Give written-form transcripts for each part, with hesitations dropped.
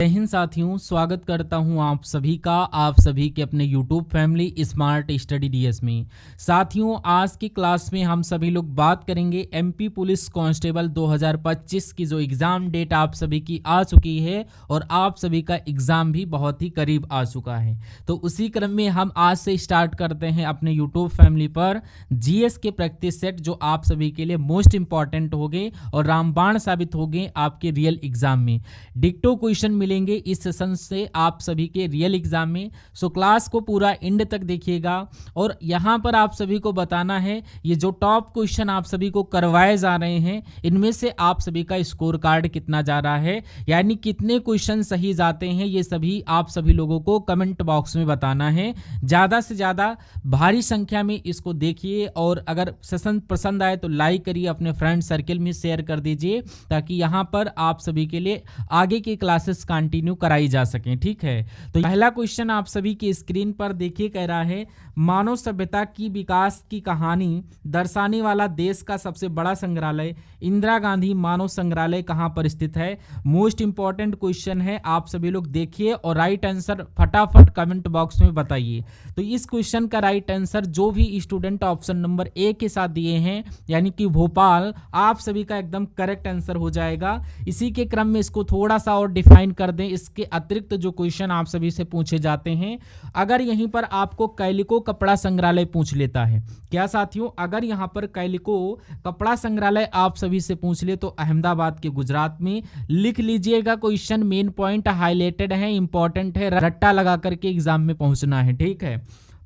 जय हिंद साथियों, स्वागत करता हूं आप सभी का आप सभी के अपने YouTube family smart study DS में। साथियों, आज की क्लास में हम सभी लोग बात करेंगे एमपी पुलिस कांस्टेबल 2025 की जो एग्ज़ाम डेट आप सभी की आ चुकी है और आप सभी का एग्ज़ाम भी बहुत ही करीब आ चुका है। तो उसी क्रम में हम आज से स्टार्ट करते हैं अपने YouTube फैमिली पर जीएस के प्रैक्टिस सेट जो आप सभी के लिए मोस्ट इंपॉर्टेंट होंगे और रामबाण साबित होंगे आपके रियल एग्ज़ाम में। डिक्टो क्वेश्चन मिलेंगे इस सेशन से आप सभी के रियल एग्जाम में। सो क्लास को पूरा एंड तक देखिएगा और यहाँ पर आप सभी को बताना है ये जो टॉप क्वेश्चन आप सभी को करवाए जा रहे हैं इनमें से आप सभी का स्कोर कार्ड कितना जा रहा है, यानी कितने क्वेश्चन सही जाते हैं, ये सभी आप सभी लोगों को कमेंट बॉक्स में बताना है। ज़्यादा से ज़्यादा भारी संख्या में इसको देखिए और अगर सेशन पसंद आए तो लाइक करिए, अपने फ्रेंड सर्कल में शेयर कर दीजिए ताकि यहाँ पर आप सभी के लिए आगे की क्लासेस कंटिन्यू कराई जा सकें। ठीक है, तो पहला क्वेश्चन आप सभी की स्क्रीन पर देखिए, कह रहा है मानव सभ्यता की विकास की कहानी दर्शाने वाला देश का सबसे बड़ा संग्रहालय इंदिरा गांधी मानव संग्रहालय कहां पर स्थित है। मोस्ट इंपॉर्टेंट क्वेश्चन है, आप सभी लोग देखिए और राइट आंसर फटाफट कमेंट बॉक्स में बताइए। तो इस क्वेश्चन का राइट आंसर जो भी स्टूडेंट ऑप्शन नंबर ए के साथ दिए हैं यानी कि भोपाल, आप सभी का एकदम करेक्ट आंसर हो जाएगा। इसी के क्रम में इसको थोड़ा सा और डिफाइन कर दें, इसके अतिरिक्त जो क्वेश्चन आप सभी से पूछे जाते हैं। अगर यहीं पर आपको कैलिको कपड़ा संग्रहालय पूछ लेता है, क्या साथियों, अगर यहां पर कैलिको कपड़ा संग्रहालय आप सभी से पूछ ले तो अहमदाबाद के गुजरात में लिख लीजिएगा। क्वेश्चन मेन पॉइंट हाईलाइटेड है, इंपॉर्टेंट है, रट्टा लगा करके एग्जाम में पहुंचना है। ठीक है,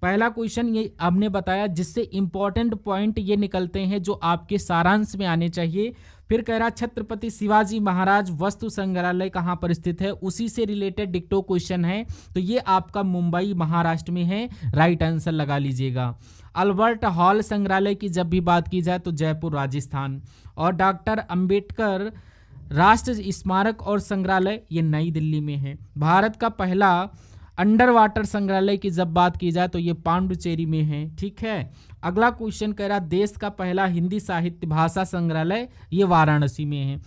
पहला क्वेश्चन ये हमने बताया जिससे इंपॉर्टेंट पॉइंट ये निकलते हैं जो आपके सारांश में आने चाहिए। फिर कह रहा छत्रपति शिवाजी महाराज वस्तु संग्रहालय कहाँ पर स्थित है, उसी से रिलेटेड डिक्टो क्वेश्चन है, तो ये आपका मुंबई महाराष्ट्र में है, राइट आंसर लगा लीजिएगा। अल्बर्ट हॉल संग्रहालय की जब भी बात की जाए तो जयपुर राजस्थान, और डॉक्टर अंबेडकर राष्ट्र स्मारक और संग्रहालय ये नई दिल्ली में है। भारत का पहला अंडर वाटर संग्रहालय की जब बात की जाए तो ये पांडुचेरी में है। ठीक है, अगला क्वेश्चन कह रहा देश का पहला हिंदी साहित्य भाषा संग्रहालय ये वाराणसी में है।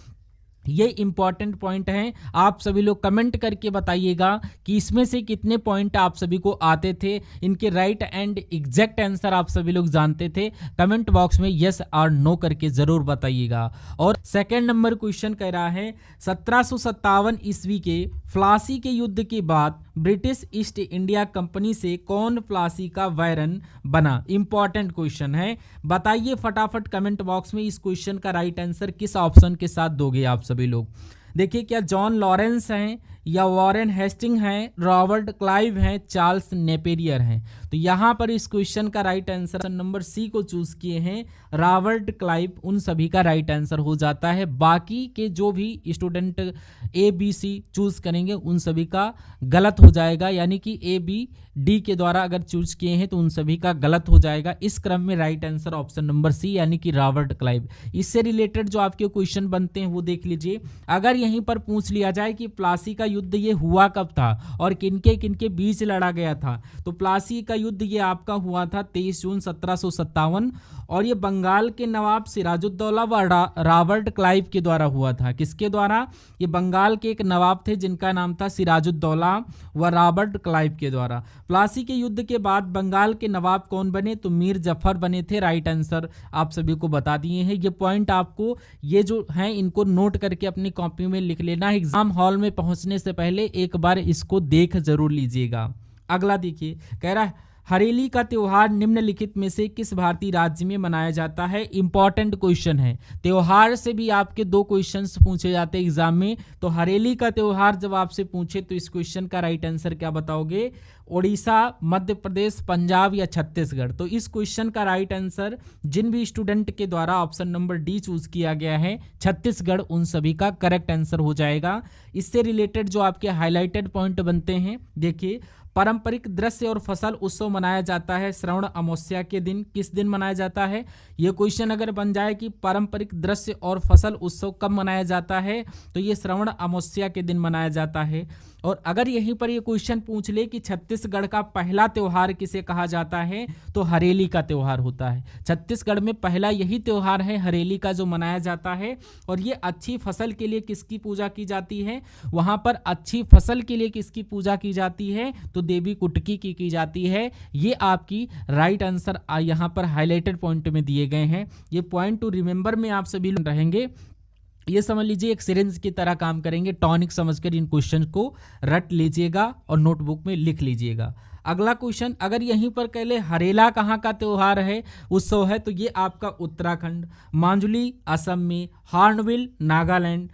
ये इंपॉर्टेंट पॉइंट हैं, आप सभी लोग कमेंट करके बताइएगा कि इसमें से कितने पॉइंट आप सभी को आते थे, इनके राइट एंड एग्जैक्ट आंसर आप सभी लोग जानते थे। कमेंट बॉक्स में यस और नो करके जरूर बताइएगा। और सेकंड नंबर क्वेश्चन कह रहा है 1757 ईस्वी के प्लासी के युद्ध के बाद ब्रिटिश ईस्ट इंडिया कंपनी से कौन प्लासी का बैरन बना। इंपॉर्टेंट क्वेश्चन है, बताइए फटाफट कमेंट बॉक्स में इस क्वेश्चन का राइट आंसर किस ऑप्शन के साथ दोगे आप सभी लोग। देखिए, क्या जॉन लॉरेंस हैं या वॉरेन हेस्टिंग हैं, रॉबर्ट क्लाइव हैं, चार्ल्स नेपेरियर हैं। तो यहाँ पर इस क्वेश्चन का राइट आंसर नंबर सी को चूज किए हैं, रॉबर्ट क्लाइव, उन सभी का राइट आंसर हो जाता है। बाकी के जो भी student A B C choose करेंगे उन सभी का गलत हो जाएगा, यानी कि ए बी डी के द्वारा अगर चूज किए हैं तो उन सभी का गलत हो जाएगा। इस क्रम में right answer option number C यानी कि रॉबर्ट क्लाइव। इससे रिलेटेड जो आपके क्वेश्चन बनते हैं वो देख लीजिए। अगर यहीं पर पूछ लिया जाए कि प्लासी का युद्ध ये हुआ कब था और किनके किनके बीच लड़ा गया था, तो प्लासी का युद्ध ये आपका हुआ था 23 जून 1757 और ये बंगाल के नवाब सिराजुद्दौला व रॉबर्ट क्लाइव के द्वारा हुआ था। किसके द्वारा? ये बंगाल के एक नवाब थे जिनका नाम था सिराजुद्दौला व रॉबर्ट क्लाइव के द्वारा। प्लासी के युद्ध के बाद बंगाल के नवाब कौन बने, तो मीर जफर बने थे। राइट आंसर आप सभी को बता दिए हैं। ये पॉइंट आपको ये जो हैं इनको नोट करके अपनी कॉपी में लिख लेना है, एग्जाम हॉल में पहुंचने से पहले एक बार इसको देख जरूर लीजिएगा। अगला देखिए, कह रहा है हरेली का त्योहार निम्नलिखित में से किस भारतीय राज्य में मनाया जाता है। इंपॉर्टेंट क्वेश्चन है, त्योहार से भी आपके दो क्वेश्चंस पूछे जाते हैं एग्जाम में। तो हरेली का त्योहार जब आपसे पूछे तो इस क्वेश्चन का राइट आंसर क्या बताओगे, उड़ीसा, मध्य प्रदेश, पंजाब या छत्तीसगढ़। तो इस क्वेश्चन का राइट आंसर जिन भी स्टूडेंट के द्वारा ऑप्शन नंबर डी चूज किया गया है छत्तीसगढ़, उन सभी का करेक्ट आंसर हो जाएगा। इससे रिलेटेड जो आपके हाईलाइटेड पॉइंट बनते हैं, देखिए पारंपरिक दृश्य और फसल उत्सव मनाया जाता है श्रवण अमावस्या के दिन। किस दिन मनाया जाता है, ये क्वेश्चन अगर बन जाए कि पारंपरिक दृश्य और फसल उत्सव कब मनाया जाता है, तो ये श्रवण अमावस्या के दिन मनाया जाता है। और अगर यहीं पर ये क्वेश्चन पूछ ले कि छत्तीसगढ़ का पहला त्योहार किसे कहा जाता है, तो हरेली का त्योहार होता है। छत्तीसगढ़ में पहला यही त्योहार है हरेली का जो मनाया जाता है। और ये अच्छी फसल के लिए किसकी पूजा की जाती है, वहां पर अच्छी फसल के लिए किसकी पूजा की जाती है, तो देवी कुटकी की जाती है। ये आपकी राइट आंसर यहां पर हाईलाइटेड पॉइंट में दिए गए हैं। ये पॉइंट टू रिमेंबर में आप सभी लोग रहेंगे। ये समझ लीजिए एक सिरिंज की तरह काम करेंगे, टॉनिक समझकर इन क्वेश्चन को रट लीजिएगा और नोटबुक में लिख लीजिएगा। अगला क्वेश्चन, अगर यहीं पर कह ले हरेला कहाँ का त्योहार है, उत्सव है, तो ये आपका उत्तराखंड, मांजुली असम में, हार्नबिल नागालैंड,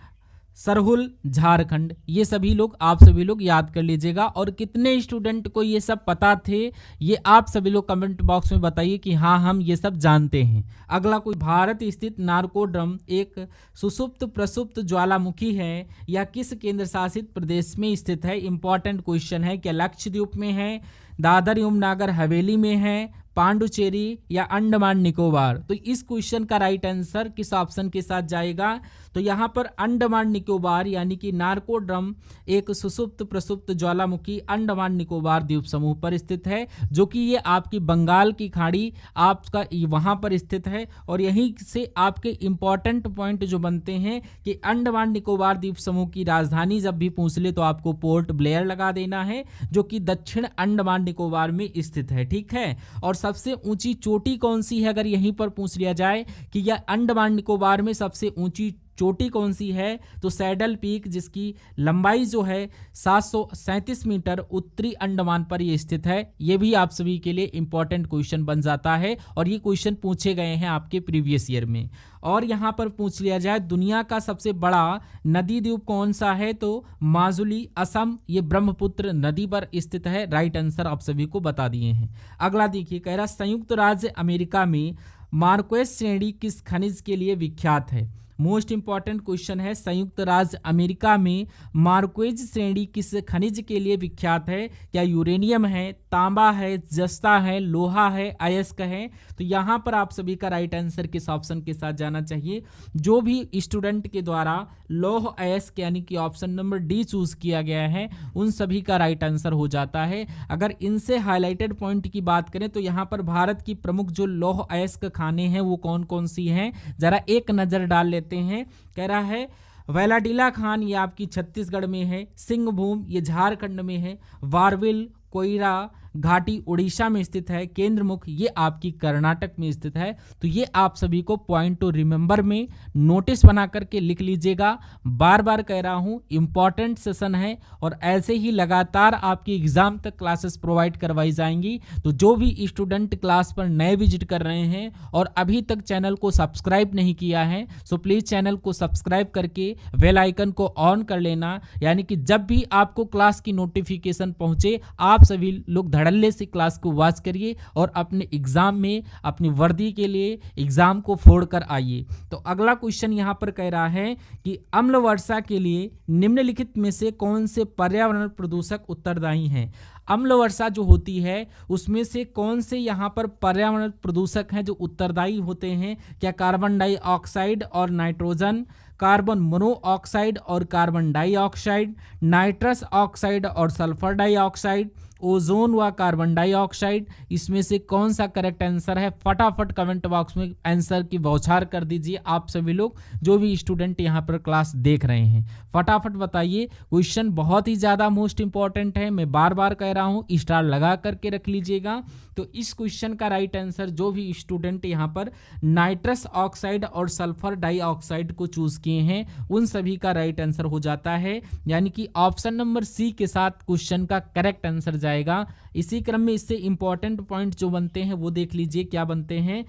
सरहुल झारखंड, ये सभी लोग आप सभी लोग याद कर लीजिएगा। और कितने स्टूडेंट को ये सब पता थे, ये आप सभी लोग कमेंट बॉक्स में बताइए कि हाँ हम ये सब जानते हैं। अगला कोई, भारत स्थित नारकोड्रम एक सुसुप्त प्रसुप्त ज्वालामुखी है या किस केंद्र शासित प्रदेश में स्थित है। इंपॉर्टेंट क्वेश्चन है। क्या लक्षद्वीप में है, दादर एवं नागर हवेली में है, पांडुचेरी या अंडमान निकोबार। तो इस क्वेश्चन का राइट आंसर किस ऑप्शन के साथ जाएगा, तो यहाँ पर अंडमान निकोबार यानी कि नारकोड्रम एक सुसुप्त प्रसुप्त ज्वालामुखी अंडमान निकोबार द्वीप समूह पर स्थित है, जो कि ये आपकी बंगाल की खाड़ी आपका वहाँ पर स्थित है। और यहीं से आपके इंपॉर्टेंट पॉइंट जो बनते हैं कि अंडमान निकोबार द्वीप समूह की राजधानी जब भी पूछ ले तो आपको पोर्ट ब्लेयर लगा देना है, जो कि दक्षिण अंडमान निकोबार में स्थित है। ठीक है। और सबसे ऊंची चोटी कौन सी है, अगर यहीं पर पूछ लिया जाए कि यह अंडमान निकोबार में सबसे ऊंची चोटी कौन सी है, तो सैडल पीक, जिसकी लंबाई जो है 737 मीटर उत्तरी अंडमान पर ये स्थित है। ये भी आप सभी के लिए इंपॉर्टेंट क्वेश्चन बन जाता है और ये क्वेश्चन पूछे गए हैं आपके प्रीवियस ईयर में। और यहाँ पर पूछ लिया जाए दुनिया का सबसे बड़ा नदी द्वीप कौन सा है, तो माजुली असम, ये ब्रह्मपुत्र नदी पर स्थित है। राइट आंसर आप सभी को बता दिए हैं। अगला देखिए, कह रहा संयुक्त राज्य अमेरिका में मार्क्वेस श्रेणी किस खनिज के लिए विख्यात है। मोस्ट इंपॉर्टेंट क्वेश्चन है। संयुक्त राज्य अमेरिका में मार्क्वेज श्रेणी किस खनिज के लिए विख्यात है। क्या यूरेनियम है, तांबा है, जस्ता है, लोहा है, अयस्क है। तो यहाँ पर आप सभी का राइट आंसर किस ऑप्शन के साथ जाना चाहिए, जो भी स्टूडेंट के द्वारा लौह अयस्क यानी कि ऑप्शन नंबर डी चूज किया गया है, उन सभी का राइट आंसर हो जाता है। अगर इनसे हाईलाइटेड पॉइंट की बात करें तो यहाँ पर भारत की प्रमुख जो लौह अयस्क खानें हैं वो कौन कौन सी हैं, जरा एक नजर डाल लेते हैं। कह रहा है वेलाडीला खान, ये आपकी छत्तीसगढ़ में है, सिंहभूम ये झारखंड में है, वारविल कोयरा घाटी उड़ीसा में स्थित है, केंद्रमुख ये आपकी कर्नाटक में स्थित है। तो ये आप सभी को पॉइंट टू रिमेंबर में नोटिस बना करके लिख लीजिएगा। बार बार कह रहा हूँ इंपॉर्टेंट सेशन है और ऐसे ही लगातार आपकी एग्जाम तक क्लासेस प्रोवाइड करवाई जाएंगी। तो जो भी स्टूडेंट क्लास पर नए विजिट कर रहे हैं और अभी तक चैनल को सब्सक्राइब नहीं किया है, सो प्लीज़ चैनल को सब्सक्राइब करके बेल आइकन को ऑन कर लेना, यानी कि जब भी आपको क्लास की नोटिफिकेशन पहुंचे आप सभी लोग धड़ल्ले से क्लास को वॉच करिए और अपने एग्जाम में अपनी वर्दी के लिए एग्जाम को फोड़ कर आइए। तो अगला क्वेश्चन यहाँ पर कह रहा है कि अम्ल वर्षा के लिए निम्नलिखित में से कौन से पर्यावरण प्रदूषक उत्तरदायी हैं। अम्ल वर्षा जो होती है उसमें से कौन से यहाँ पर पर्यावरण प्रदूषक हैं जो उत्तरदायी होते हैं। क्या कार्बन डाइऑक्साइड और नाइट्रोजन, कार्बन मोनोऑक्साइड और कार्बन डाइऑक्साइड, नाइट्रस ऑक्साइड और सल्फर डाइऑक्साइड, ओजोन व कार्बन डाइऑक्साइड, इसमें से कौन सा करेक्ट आंसर है। फटाफट कमेंट बॉक्स में आंसर की बौछार कर दीजिए आप सभी लोग, जो भी स्टूडेंट यहाँ पर क्लास देख रहे हैं फटाफट बताइए। क्वेश्चन बहुत ही ज़्यादा मोस्ट इंपॉर्टेंट है, मैं बार बार कह रहा हूँ, स्टार लगा करके रख लीजिएगा। तो इस क्वेश्चन का राइट आंसर जो भी स्टूडेंट यहाँ पर नाइट्रस ऑक्साइड और सल्फर डाइऑक्साइड को चूज किए हैं उन सभी का राइट आंसर हो जाता है, यानी कि ऑप्शन नंबर सी के साथ क्वेश्चन का करेक्ट आंसर जाएगा। इसी क्रम में इससे इंपॉर्टेंट पॉइंट जो बनते हैं वो देख लीजिए क्या बनते हैं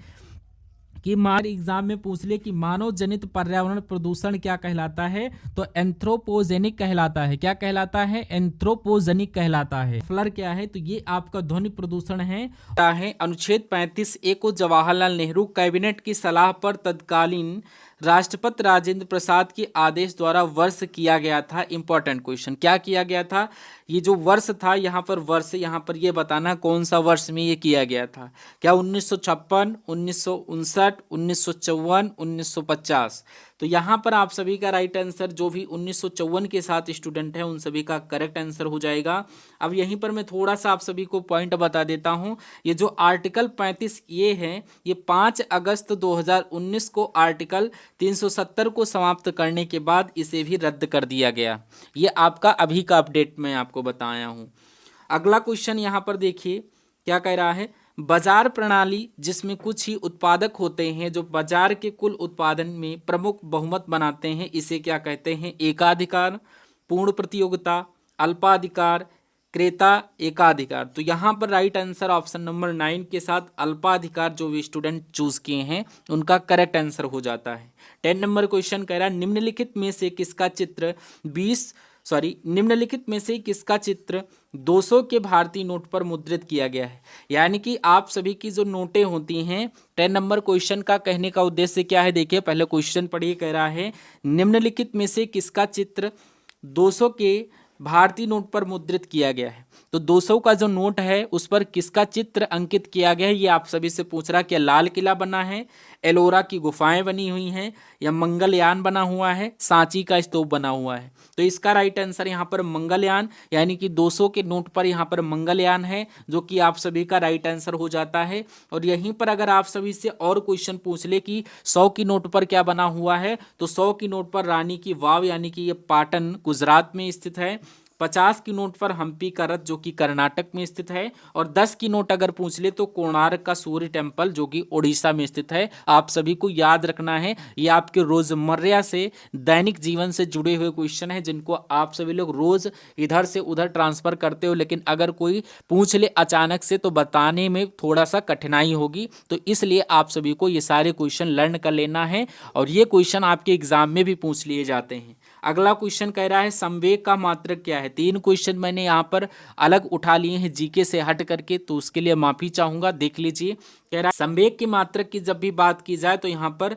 कि मार एग्जाम में पूछ ले कि मानव जनित पर्यावरण प्रदूषण क्या कहलाता है, तो एंथ्रोपोजेनिक कहलाता है। क्या कहलाता है, एंथ्रोपोजेनिक कहलाता है। फ्लर क्या है, तो ये आपका ध्वनि प्रदूषण है। अनुच्छेद 35A को जवाहरलाल नेहरू कैबिनेट की सलाह पर तत्कालीन राष्ट्रपति राजेंद्र प्रसाद के आदेश द्वारा वर्ष किया गया था। इंपॉर्टेंट क्वेश्चन, क्या किया गया था, ये जो वर्ष था यहाँ पर वर्ष, यहाँ पर ये बताना कौन सा वर्ष में ये किया गया था। क्या 1956, 1959, 1954, 1950। तो यहाँ पर आप सभी का राइट आंसर जो भी 1954 के साथ स्टूडेंट है उन सभी का करेक्ट आंसर हो जाएगा। अब यहीं पर मैं थोड़ा सा आप सभी को पॉइंट बता देता हूँ। ये जो आर्टिकल 35 ये है, ये 5 अगस्त 2019 को आर्टिकल 370 को समाप्त करने के बाद इसे भी रद्द कर दिया गया। ये आपका अभी का अपडेट मैं आपको बताया हूँ। अगला क्वेश्चन यहाँ पर देखिए क्या कह रहा है। बाजार प्रणाली जिसमें कुछ ही उत्पादक होते हैं जो बाजार के कुल उत्पादन में प्रमुख बहुमत बनाते हैं, इसे क्या कहते हैं। एकाधिकार, पूर्ण प्रतियोगिता, अल्पाधिकार, क्रेता एकाधिकार। तो यहाँ पर राइट आंसर ऑप्शन नंबर 9 के साथ अल्पाधिकार जो भी स्टूडेंट चूज किए हैं उनका करेक्ट आंसर हो जाता है। 10 नंबर क्वेश्चन कह रहा है निम्नलिखित में से किसका चित्र 200 के भारतीय नोट पर मुद्रित किया गया है। यानी कि आप सभी की जो नोटें होती हैं, 10 नंबर क्वेश्चन का कहने का उद्देश्य क्या है, देखिए पहले क्वेश्चन पढ़िए। कह रहा है निम्नलिखित में से किसका चित्र 200 के भारतीय नोट पर मुद्रित किया गया है। तो 200 का जो नोट है उस पर किसका चित्र अंकित किया गया है, ये आप सभी से पूछ रहा। क्या लाल किला बना है, एलोरा की गुफाएं बनी हुई हैं, या मंगलयान बना हुआ है, सांची का स्तूप बना हुआ है। तो इसका राइट आंसर यहाँ पर मंगलयान, यानी कि 200 के नोट पर यहाँ पर मंगलयान है, जो कि आप सभी का राइट आंसर हो जाता है। और यहीं पर अगर आप सभी से और क्वेश्चन पूछ ले कि 100 की नोट पर क्या बना हुआ है, तो 100 की नोट पर रानी की वाव यानी कि ये पाटन गुजरात में स्थित है। 50 की नोट पर हम्पी का रथ जो कि कर्नाटक में स्थित है। और 10 की नोट अगर पूछ ले तो कोणार्क का सूर्य टेम्पल जो कि उड़ीसा में स्थित है। आप सभी को याद रखना है, ये आपके रोजमर्रा से दैनिक जीवन से जुड़े हुए क्वेश्चन है जिनको आप सभी लोग रोज इधर से उधर ट्रांसफर करते हो, लेकिन अगर कोई पूछ ले अचानक से तो बताने में थोड़ा सा कठिनाई होगी। तो इसलिए आप सभी को ये सारे क्वेश्चन लर्न कर लेना है और ये क्वेश्चन आपके एग्जाम में भी पूछ लिए जाते हैं। अगला क्वेश्चन कह रहा है संवेग का मात्रक क्या है। 3 क्वेश्चन मैंने यहाँ पर अलग उठा लिए हैं जीके से हट करके, तो उसके लिए माफी चाहूंगा। देख लीजिए, कह रहा है संवेग की मात्रक की जब भी बात की जाए तो यहाँ पर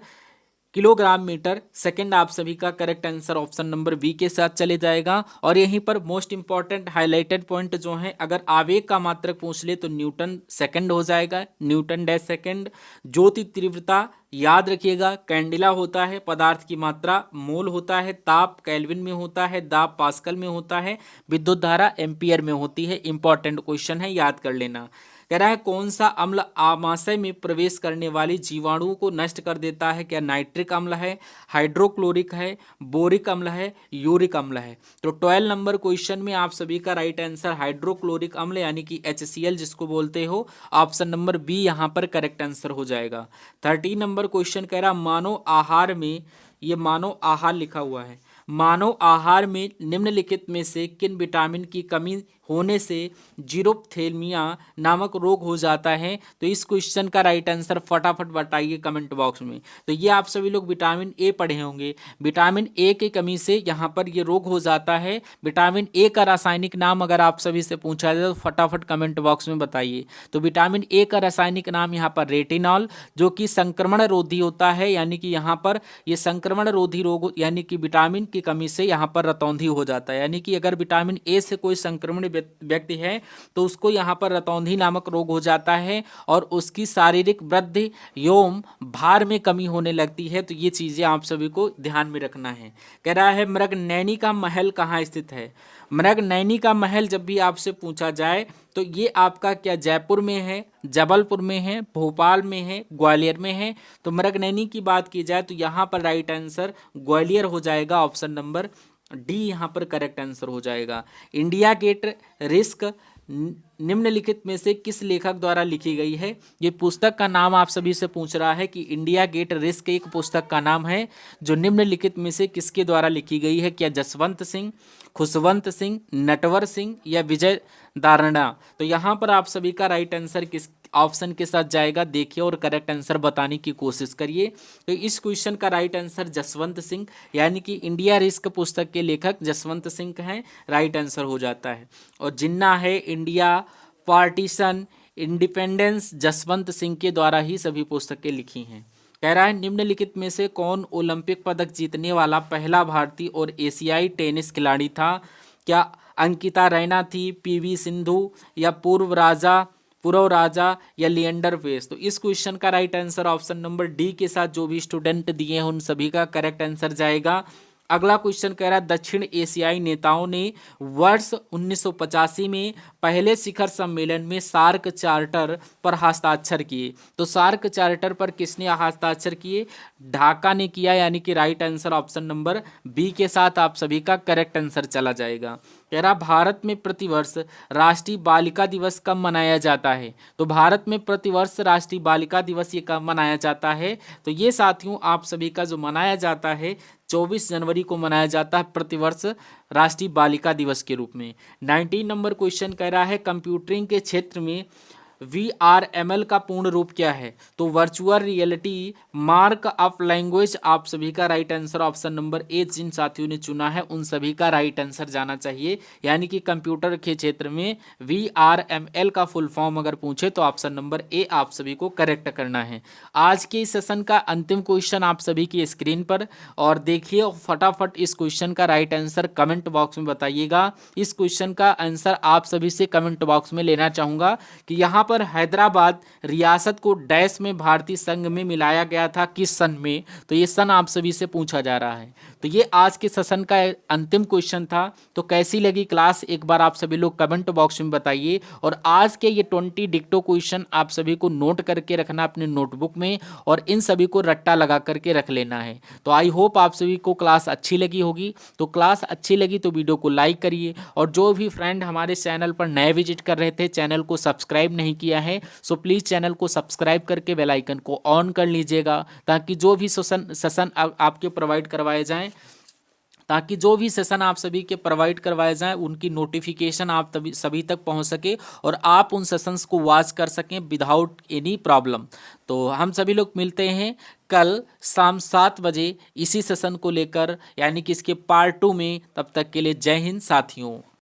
किलोग्राम मीटर सेकंड आप सभी का correct answer option number B के साथ चले जाएगा। और यहीं पर मोस्ट इंपॉर्टेंट हाईलाइटेड पॉइंट जो है, अगर आवेग का मात्रक पूछ ले तो न्यूटन सेकंड हो जाएगा, न्यूटन डैश सेकंड। ज्योति तीव्रता याद रखिएगा कैंडिला होता है, पदार्थ की मात्रा मोल होता है, ताप केल्विन में होता है, दाब पास्कल में होता है, विद्युत धारा एम्पियर में होती है। इंपॉर्टेंट क्वेश्चन है, याद कर लेना। कह रहा है कौन सा अम्ल आमाशय में प्रवेश करने वाली जीवाणुओं को नष्ट कर देता है। क्या नाइट्रिक अम्ल है, हाइड्रोक्लोरिक है, बोरिक अम्ल है, यूरिक अम्ल है। तो 12 नंबर क्वेश्चन में आप सभी का राइट आंसर हाइड्रोक्लोरिक अम्ल यानी कि HCl जिसको बोलते हो, ऑप्शन नंबर बी यहाँ पर करेक्ट आंसर हो जाएगा। 13 नंबर क्वेश्चन कह रहा मानव आहार में, ये मानव आहार लिखा हुआ है, मानव आहार में निम्नलिखित में से किन विटामिन की कमी होने से जीरोप्थेल्मिया नामक रोग हो जाता है। तो इस क्वेश्चन का राइट आंसर फटाफट बताइए कमेंट बॉक्स में। तो ये आप सभी लोग विटामिन ए पढ़े होंगे, विटामिन ए की कमी से यहाँ पर ये रोग हो जाता है। विटामिन ए का रासायनिक नाम अगर आप सभी से पूछा जाए तो फटाफट कमेंट बॉक्स में बताइए। तो विटामिन ए का रासायनिक नाम यहाँ पर रेटिनॉल, जो कि संक्रमण रोधी होता है, यानी कि यहाँ पर ये संक्रमण रोधी रोग यानी कि विटामिन की कमी से यहाँ पर रतौंधी हो जाता है। यानी कि अगर विटामिन ए से कोई संक्रमण व्यक्ति है तो उसको यहाँ पर रतौंधी नामक रोग हो जाता है और उसकी शारीरिक वृद्धि एवं भार में कमी होने लगती है। तो ये चीजें आप सभी को ध्यान में रखना है। कह रहा है मृगनयनी का महल कहाँ स्थित है। मृगनयनी का महल जब भी आपसे पूछा जाए तो ये आपका क्या जयपुर में है, जबलपुर में है, भोपाल में है, ग्वालियर में है। तो मृगनयनी की बात की जाए तो यहाँ पर राइट आंसर ग्वालियर हो जाएगा, ऑप्शन नंबर डी यहाँ पर करेक्ट आंसर हो जाएगा। इंडिया गेट रिस्क निम्नलिखित में से किस लेखक द्वारा लिखी गई है। ये पुस्तक का नाम आप सभी से पूछ रहा है कि इंडिया गेट रिस्क एक पुस्तक का नाम है जो निम्नलिखित में से किसके द्वारा लिखी गई है। क्या जसवंत सिंह, खुशवंत सिंह, नटवर सिंह या विजय दारणा। तो यहाँ पर आप सभी का राइट आंसर किस ऑप्शन के साथ जाएगा, देखिए और करेक्ट आंसर बताने की कोशिश करिए। तो इस क्वेश्चन का राइट आंसर जसवंत सिंह यानी कि इंडिया रिस्क पुस्तक के लेखक जसवंत सिंह हैं, राइट आंसर हो जाता है। और जिन्ना है India partition independence Jaswant Singh के द्वारा ही सभी पुस्तकें लिखी हैं। कह रहा है निम्नलिखित में से कौन ओलंपिक पदक जीतने वाला पहला भारतीय और एशियाई टेनिस खिलाड़ी था। क्या अंकिता रैना थी, PV सिंधु या पूर्व राजा पुरव राजा या लिएंडर पेस। तो इस क्वेश्चन का right answer option number D के साथ जो भी स्टूडेंट दिए हैं उन सभी का करेक्ट आंसर जाएगा। अगला क्वेश्चन कह रहा है दक्षिण एशियाई नेताओं ने वर्ष 1985 में पहले शिखर सम्मेलन में सार्क चार्टर पर हस्ताक्षर किए। तो सार्क चार्टर पर किसने हस्ताक्षर किए? ढाका ने किया, यानी कि right answer option number B के साथ आप सभी का करेक्ट आंसर चला जाएगा। कह रहा भारत में प्रतिवर्ष राष्ट्रीय बालिका दिवस कब मनाया जाता है? तो भारत में प्रतिवर्ष राष्ट्रीय बालिका दिवस ये कब मनाया जाता है? तो ये साथियों आप सभी का जो मनाया जाता है 24 जनवरी को मनाया जाता है प्रतिवर्ष राष्ट्रीय बालिका दिवस के रूप में। 19 नंबर क्वेश्चन कह रहा है कंप्यूटरिंग के क्षेत्र में VRML का पूर्ण रूप क्या है? तो virtual reality mark of language आप सभी का right answer option number A जिन साथियों ने चुना है उन सभी का राइट आंसर जाना चाहिए, यानी कि कंप्यूटर के क्षेत्र में VRML का फुल फॉर्म अगर पूछे तो ऑप्शन नंबर ए आप सभी को करेक्ट करना है। आज के इस सेशन का अंतिम क्वेश्चन आप सभी की स्क्रीन पर, और देखिए फटाफट इस क्वेश्चन का राइट आंसर कमेंट बॉक्स में बताइएगा। इस क्वेश्चन का आंसर आप सभी से कमेंट बॉक्स में लेना चाहूँगा कि यहाँ पर हैदराबाद रियासत को डैश में भारतीय संघ में मिलाया गया था किस सन में? तो ये सन आप सभी से पूछा जा रहा है। तो ये आज के सेशन का अंतिम क्वेश्चन था। तो कैसी लगी क्लास एक बार आप सभी लोग कमेंट बॉक्स में बताइए, और आज के ये 20 डिक्टो क्वेश्चन आप सभी को नोट करके रखना अपने नोटबुक में, और इन सभी को रट्टा लगा करके रख लेना है। तो आई होप आप सभी को क्लास अच्छी लगी होगी। तो क्लास अच्छी लगी तो वीडियो को लाइक करिए, और जो भी फ्रेंड हमारे चैनल पर नए विजिट कर रहे थे चैनल को सब्सक्राइब नहीं किया है सो प्लीज़ चैनल को सब्सक्राइब करके बेल आइकन को ऑन कर लीजिएगा, ताकि जो भी सेशन आपके प्रोवाइड करवाए जाएं आप सभी के प्रोवाइड करवाए जाएं उनकी नोटिफिकेशन आप सभी तक पहुंच सके, और आप उन सेशंस को वॉच कर सकें विदाउट एनी प्रॉब्लम। तो हम सभी लोग मिलते हैं कल शाम 7 बजे इसी सेशन को लेकर, यानी कि इसके पार्ट 2 में। तब तक के लिए जय हिंद साथियों।